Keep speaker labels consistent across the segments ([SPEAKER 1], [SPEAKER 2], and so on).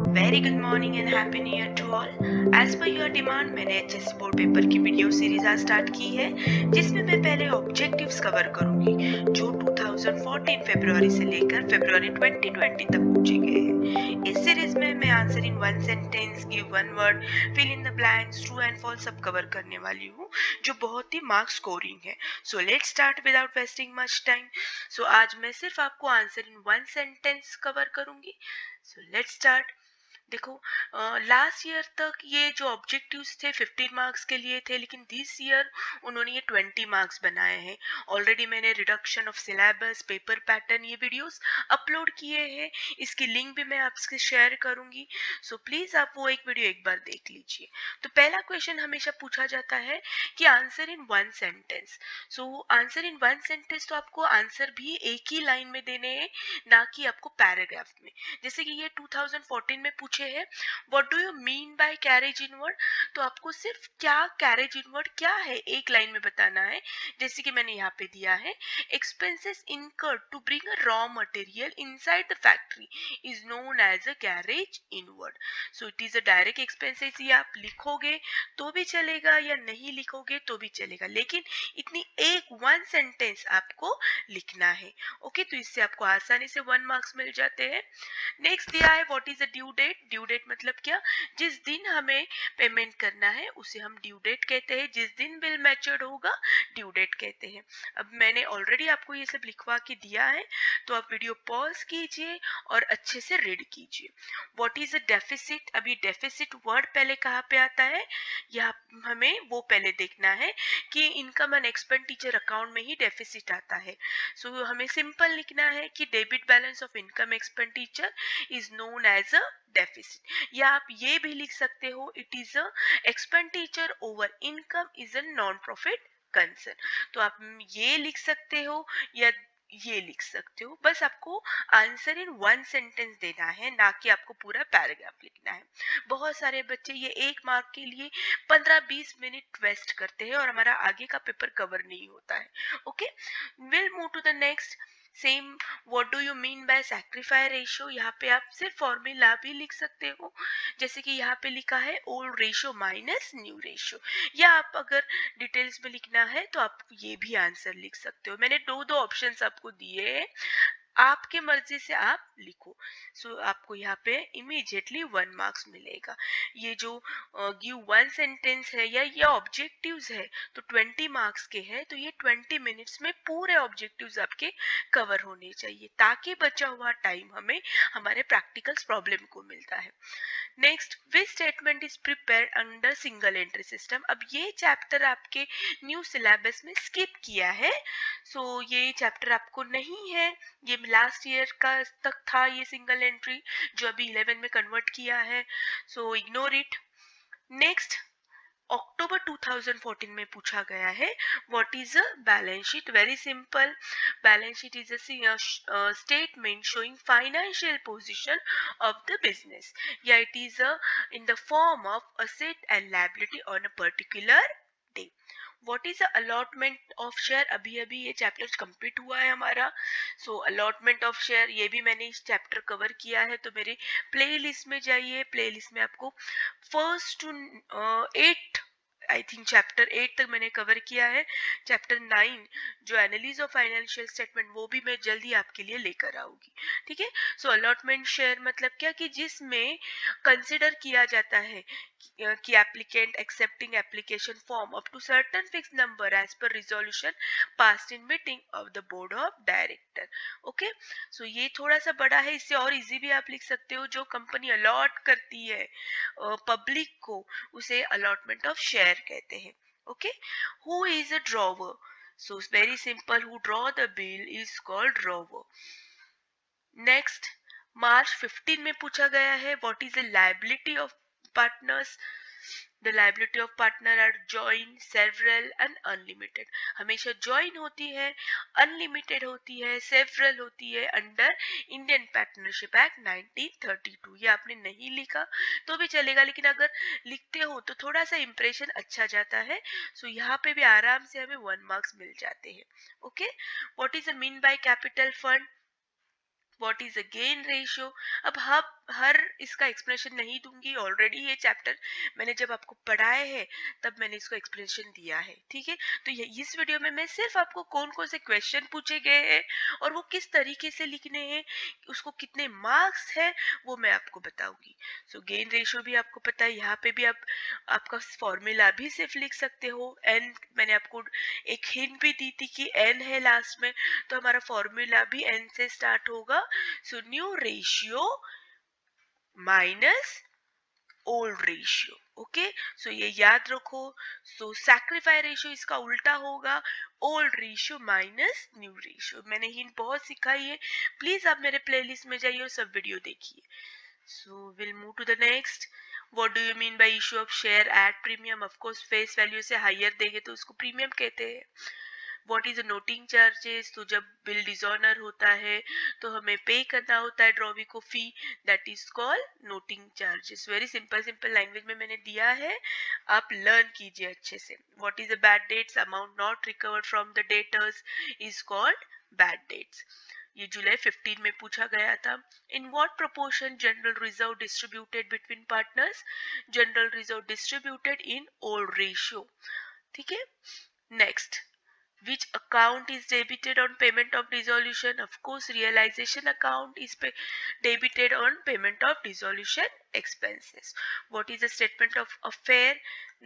[SPEAKER 1] Very good morning and happy new year to all. As per your demand मैंने HSC board paper की video series आज start की है, जिसमें मैं पहले ऑब्जेक्टिव्स कवर करूंगी जो 2014 फरवरी से लेकर फरवरी 2020 तक पूछे गए हैं। इस सीरीज में मैं answer in one sentence, give one word, fill in the blanks, true and false सब कवर करने वाली हूँ, जो बहुत ही मार्क स्कोरिंग है। So let's start without wasting much time. So आज मैं सिर्फ आपको answer in one sentence cover करूंगी। So let's start. देखो, लास्ट ईयर तक ये जो ऑब्जेक्टिव्स थे 15 मार्क्स के लिए थे, लेकिन दिस ईयर उन्होंने ये 20 मार्क्स बनाए हैं। ऑलरेडी मैंने reduction of syllabus, paper pattern ये वीडियोस अपलोड किए हैं, इसकी लिंक भी मैं आपसे शेयर करूंगी। सो प्लीज आप वो एक वीडियो एक बार देख लीजिए। तो पहला क्वेश्चन हमेशा पूछा जाता है कि answer in one sentence. So answer in one sentence, तो आपको आंसर भी एक ही लाइन में देने हैं, ना कि आपको पैराग्राफ में। जैसे कि ये 2014 में पूछे हैं, what do you mean bye carriage inward, तो आपको सिर्फ क्या कैरेज इनवर्ड क्या है एक लाइन में बताना है। जैसे कि मैंने यहाँ पे दिया है, expenses incurred to bring a raw material inside the factory is known as a carriage inward. So it is a direct expenses. ये आप लिखोगे तो भी चलेगा या नहीं लिखोगे तो भी चलेगा, लेकिन इतनी एक वन सेंटेंस आपको लिखना है। ओके, तो इससे आपको आसानी से 1 मार्क्स मिल जाते हैं। नेक्स्ट दिया है, what is the due date. Due date मतलब क्या, जिस दिन हमें पेमेंट करना है उसे हम ड्यू डेट कहते हैं, जिस दिन बिल मैच्योर्ड होगा ड्यू डेट कहते हैं। अब मैंने ऑलरेडी आपको ये सब लिखवा के दिया है, तो आप वीडियो पॉज कीजिए और अच्छे से रीड कीजिए। What is a deficit. अभी डेफिसिट वर्ड पहले कहाँ पे आता है, या हमें वो पहले देखना है कि इनकम एंड एक्सपेंडिचर अकाउंट में ही डेफिसिट आता है। सो हमें सिंपल लिखना है कि debit balance of income expenditure is known as a deficit, या आप ये भी लिख सकते हो, it is a expenditure over income is a non profit concern। तो आप ये लिख सकते हो या ये लिख सकते हो, बस आपको आंसर इन वन सेंटेंस देना है, ना कि आपको पूरा पैराग्राफ लिखना है। बहुत सारे बच्चे ये 1 मार्क के लिए 15-20 मिनट वेस्ट करते हैं और हमारा आगे का पेपर कवर नहीं होता है। Okay, will move to the next. Same, what do you mean by sacrifice ratio. यहाँ पे आप सिर्फ फॉर्मूला भी लिख सकते हो, जैसे कि यहाँ पे लिखा है old ratio minus new ratio, या आप अगर डिटेल्स में लिखना है तो आप ये भी आंसर लिख सकते हो। मैंने दो दो ऑप्शंस आपको दिए हैं, आपके मर्जी से आप लिखो। सो आपको यहाँ पे इमीडिएटली 1 मार्क्स मिलेगा। ये जो गिव वन सेंटेंस है या ये ऑब्जेक्टिव्स है, तो 20 मार्क्स के हैं, तो ये 20 मिनट्स में पूरे ऑब्जेक्टिव्स आपके कवर होने चाहिए, ताकि बचा हुआ टाइम हमें हमारे प्रैक्टिकल्स प्रॉब्लम को मिलता है। Next, which statement is prepared under single entry system. अब ये चैप्टर आपके न्यू सिलेबस में स्किप किया है, सो ये चैप्टर आपको नहीं है। ये लास्ट ईयर का तक था ये सिंगल एंट्री, जो अभी 11 में कन्वर्ट किया है, so ignore it. Next, October 2014 में पूछा गया है, what is a balance sheet. Very simple, balance sheet is a statement showing financial position of the business, या it is in the form of asset and liability on a particular day. What is allotment of share. अभी अभी ये chapter complete हुआ है हमारा, सो allotment of share ये भी मैंने इस चैप्टर कवर किया है, तो मेरे प्लेलिस्ट में जाइए। प्लेलिस्ट में आपको first to 8, I think chapter 8 तक मैंने कवर किया है। चैप्टर 9 जो एनालिसिस ऑफ फाइनेंशियल स्टेटमेंट, वो भी मैं जल्दी आपके लिए लेकर आऊंगी। ठीक है, सो अलॉटमेंट शेयर मतलब क्या, कि जिसमें कंसिडर किया जाता है कि applicant accepting application form up to certain fix number as per resolution passed in meeting of the board of director. Okay, so ये थोड़ा सा बड़ा है, इससे और इजी भी आप लिख सकते हो। जो कंपनी अलॉट करती है पब्लिक को, उसे अलॉटमेंट ऑफ शेयर कहते हैं। Okay, who is a drawer. So very simple, who draw the bill is called drawer. Next, March 15 में पूछा गया है, what is the liability of partners. The liability of partner are join, several and unlimited. हमेशा join होती है, unlimited होती है, several होती है अंडर इंडियन पार्टनरशिप एक्ट 1932। ये आपने नहीं लिखा तो भी चलेगा, लेकिन अगर लिखते हो तो थोड़ा सा इंप्रेशन अच्छा जाता है। सो यहाँ पे भी आराम से हमें 1 मार्क्स मिल जाते हैं। Okay, what is the mean by capital fund, what is a gain ratio. अब हर इसका एक्सप्लेनेशन नहीं दूंगी, ऑलरेडी ये चैप्टर मैंने जब आपको पढ़ाए हैं तब मैंने इसको एक्सप्लेनेशन दिया है, ठीक है। तो ये इस वीडियो में मैं सिर्फ आपको कौन कौन से क्वेश्चन पूछे गए हैं और वो किस तरीके से लिखने हैं, उसको कितने मार्क्स है, वो मैं आपको बताऊंगी। सो गेन रेशियो भी आपको पता है, यहाँ पे भी आप आपका फॉर्मूला भी सिर्फ लिख सकते हो। एन मैंने आपको एक हिंट भी दी थी कि एन है लास्ट में, तो हमारा फॉर्मूला भी एन से स्टार्ट होगा। So new ratio minus old ratio, okay. So ये याद रखो। सो सैक्रिफाई रेशियो इसका उल्टा होगा, old ratio minus new ratio. मैंने हिंट बहुत सिखाई है, प्लीज आप मेरे प्लेलिस्ट में जाइए और सब वीडियो देखिए। So will move to the next. What do you mean by issue of share at premium? Of course face value से हायर देंगे तो उसको प्रीमियम कहते हैं। What is noting charges? तो जब बिल डिसऑनर होता है तो हमें पे करना होता है ड्रॉवी को fee, that is called noting charges. Very simple simple language में मैंने दिया है, आप लर्न कीजिए अच्छे से। What is the bad debts? Amount not recovered from the debtors is called bad debts. ये जुलाई 15 में पूछा गया था। In what proportion general reserve distributed between partners? General reserve distributed in old ratio, ठीक है। Next, which account is debited on payment of dissolution? Of course, realization account is debited on payment of dissolution expenses. What is the statement of affair?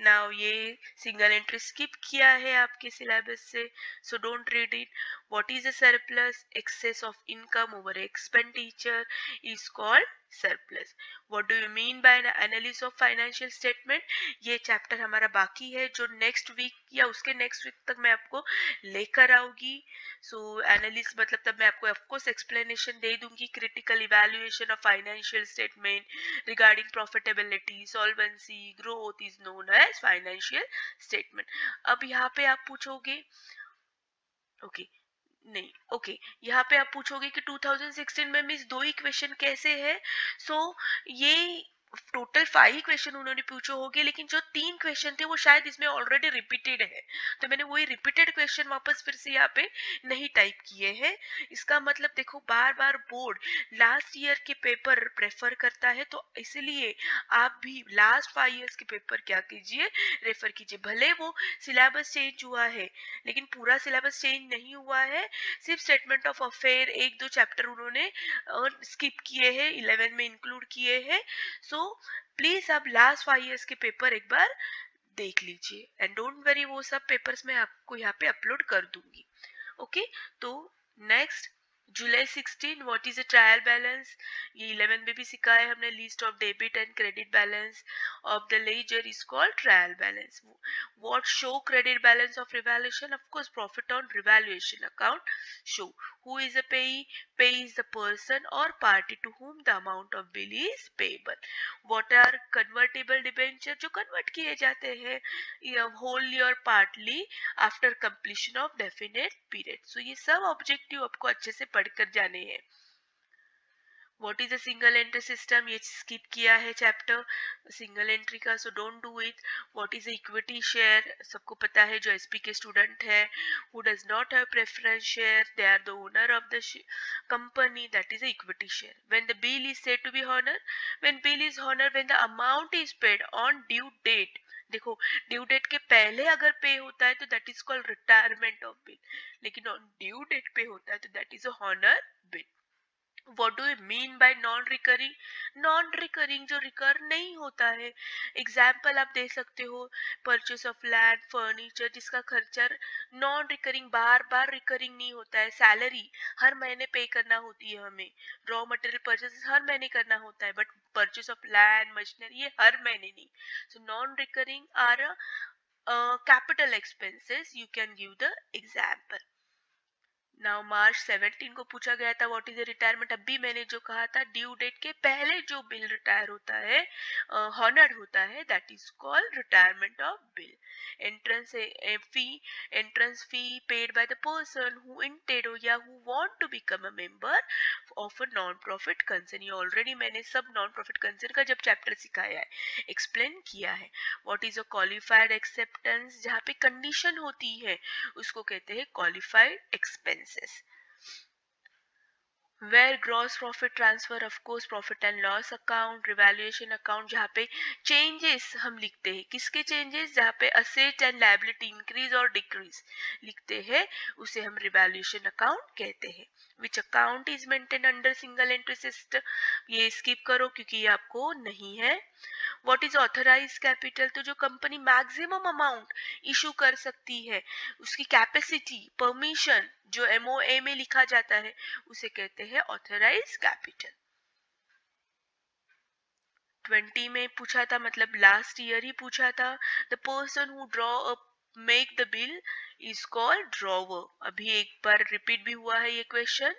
[SPEAKER 1] Now ये single entry skip किया है आपके syllabus से, so don't read it. What is the surplus? Excess of income over expenditure is called surplus. What do you mean by an analysis of financial statement? ये chapter हमारा बाकी है जो next week या उसके नेक्स्ट वीक तक मैं आपको लेकर आऊंगी। सो एनालिस्ट मतलब तब मैं आपको ऑफकोर्स एक्सप्लेनेशन दे दूंगी। Critical evaluation of financial statement regarding profitability, solvency, growth is known as financial statement. अब यहाँ पे आप पूछोगे, ओके नहीं, ओके यहाँ पे आप पूछोगे कि 2016 में मिस दो ही क्वेश्चन कैसे है? सो ये टोटल 5 क्वेश्चन उन्होंने पूछे होंगे, लेकिन जो 3 क्वेश्चन थे वो शायद इसमें ऑलरेडी रिपीटेड है, तो मैंने वही रिपीटेड क्वेश्चन वापस फिर से यहाँ पे नहीं टाइप किए हैं। इसका मतलब देखो, बार बार बोर्ड लास्ट ईयर के पेपर प्रेफर करता है, तो इसलिए आप भी लास्ट 5 इयर्स के पेपर क्या कीजिए, रेफर कीजिए। भले वो सिलेबस चेंज हुआ है लेकिन पूरा सिलेबस चेंज नहीं हुआ है, सिर्फ स्टेटमेंट ऑफ अफेयर 1-2 चैप्टर उन्होंने स्किप किए हैं, 11 में इंक्लूड किए हैं। सो प्लीज आप लास्ट 5 इयर्स के पेपर एक बार देख लीजिए, एंड डोंट वरी, वो सब पेपर्स मैं आपको यहाँ पे अपलोड कर दूंगी, ओके। तो next, July 16, what is a trial balance? ये 11 में भी सिखाया है हमने। List of debit and credit balance of the ledger is called trial balance. What show credit balance of revaluation? Of course profit on revaluation account show. Who is a payee? Pay is the person or party to whom the amount of bill is payable. What are convertible debenture? जो convert किए जाते हैं wholly or partly after completion of definite period. So ये सब objective आपको अच्छे से पढ़कर जाने हैं। What is a single entry system? ये स्किप किया है चैप्टर सिंगल एंट्री का, so don't do it. What is equity share? सबको पता है जो एसपी के स्टूडेंट है, who does not have preference share, they are the owner of the company, that is equity share. When the bill is said to be honour? When bill is honour when the amount is paid on due date. देखो, due date के पहले अगर pay होता है तो that is called retirement of bill, लेकिन on due date pay होता है तो that is a honour bill. What do you mean by non recurring? Non recurring जो रिकर नहीं होता है, एग्जाम्पल आप दे सकते हो, परचेस ऑफ लैंड, फर्नीचर, जिसका खर्चा नॉन रिकरिंग, बार बार रिकरिंग नहीं होता है। सैलरी हर महीने पे करना होती है हमें, रॉ मटेरियल परचेस हर महीने करना होता है, but purchase of land, machinery ये हर महीने नहीं। So non recurring are capital expenses, you can give the example. Now March 17 को पूछा गया था व्हाट इज रिटायरमेंट? अभी मैंने जो कहा था, ड्यू डेट के पहले जो बिल रिटायर होता है, हॉनर्ड होता है, that is called retirement of bill. Entrance fee, entrance fee paid by the person who intend या who want to become a member of a non profit concern. ये already मैंने सब non profit concern का जब chapter सिखाया है, explain किया है। What is a qualified acceptance? जहाँ पे कंडीशन होती है उसको कहते हैं qualified expenses. Where gross profit transfer, of course profit and loss account, revaluation account जहाँ पे चेंजेस हम लिखते हैं, किसके चेंजेस, जहाँ पे असेट एंड लायबिलिटी इंक्रीज और डिक्रीज लिखते हैं, उसे हम रिवैल्यूएशन अकाउंट कहते हैं। Which account is maintain under single entry system, ये स्किप करो क्योंकि ये आपको नहीं है। व्हाट इज ऑथराइज कैपिटल, तो जो कंपनी मैक्सिमम अमाउंट इशू कर सकती है, उसकी कैपेसिटी, परमिशन जो एमओए में लिखा जाता है, उसे कहते हैं ऑथराइज कैपिटल। 20 में पूछा था, मतलब लास्ट ईयर ही पूछा था, the person who draw a make the bill is called drawer. अभी एक बार रिपीट भी हुआ है ये question.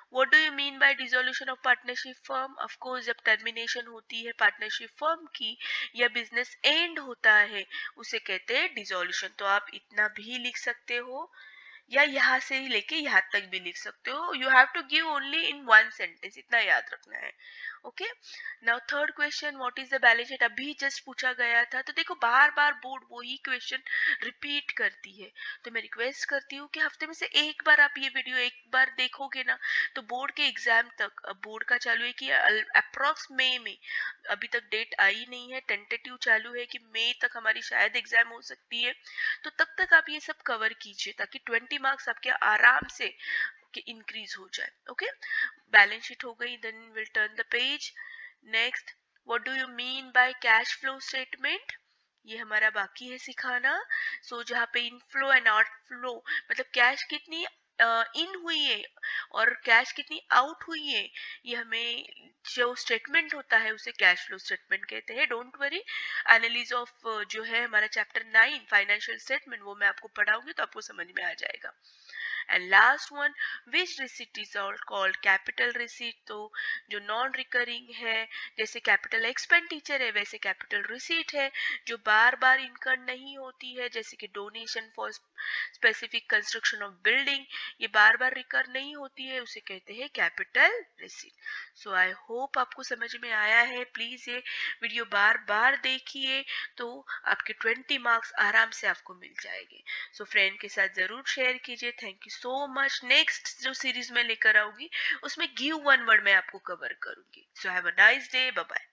[SPEAKER 1] What do you mean by dissolution of partnership firm? Of course, जब टर्मिनेशन होती है पार्टनरशिप फर्म की या बिजनेस एंड होता है, उसे कहते हैं डिसोल्यूशन। तो आप इतना भी लिख सकते हो या यहाँ से ही लेके यहाँ तक भी लिख सकते हो। You have to give only in one sentence, इतना याद रखना है। Okay, now third question, what is the balance sheet, अभी जस्ट पूछा गया था। तो देखो बार बार बोर्ड वही क्वेश्चन रिपीट करती है, तो मैं रिक्वेस्ट करती हूँ कि हफ्ते में से एक बार आप ये वीडियो एक बार देखोगे ना, तो बोर्ड के एग्जाम तक, अब बोर्ड का चालू है कि अप्रोक्स मई में, अभी तक डेट आई नहीं है, टेंटेटिव चालू है कि मई तक हमारी शायद एग्जाम हो सकती है, तो तब तक आप ये सब कवर कीजिए ताकि 20 मार्क्स आपके आराम से इंक्रीज हो जाए। ओके, बैलेंस शीट हो गई, then will turn the page. Next, what do you mean by cash flow statement, ये हमारा बाकी है सिखाना। सो जहाँ पे इनफ्लो एंड आउटफ्लो, मतलब कैश कितनी इन हुई है और कैश कितनी आउट हुई है, ये हमें जो स्टेटमेंट होता है उसे कैश फ्लो स्टेटमेंट कहते हैं। डोंट वरी, एनालिसिस ऑफ जो है हमारा चैप्टर 9 फाइनेंशियल स्टेटमेंट, वो मैं आपको पढ़ाऊंगी तो आपको समझ में आ जाएगा। And last one, which receipt is all called capital receipt, तो जो नॉन रिकरिंग है, जैसे कैपिटल एक्सपेंडिचर है वैसे कैपिटल रिसीट है, जो बार बार इनकम नहीं होती है, जैसे कि donation for specific construction of building, ये बार बार रिकर नहीं होती है, उसे कहते हैं capital receipt. So I hope आपको समझ में आया है। प्लीज ये वीडियो बार बार देखिए तो आपके 20 मार्क्स आराम से आपको मिल जाएंगे। सो फ्रेंड के साथ जरूर शेयर कीजिए। Thank you so much. Next जो सीरीज में लेकर आऊंगी उसमें गिव वन वर्ड मैं आपको कवर करूंगी। So have a nice day, bye bye.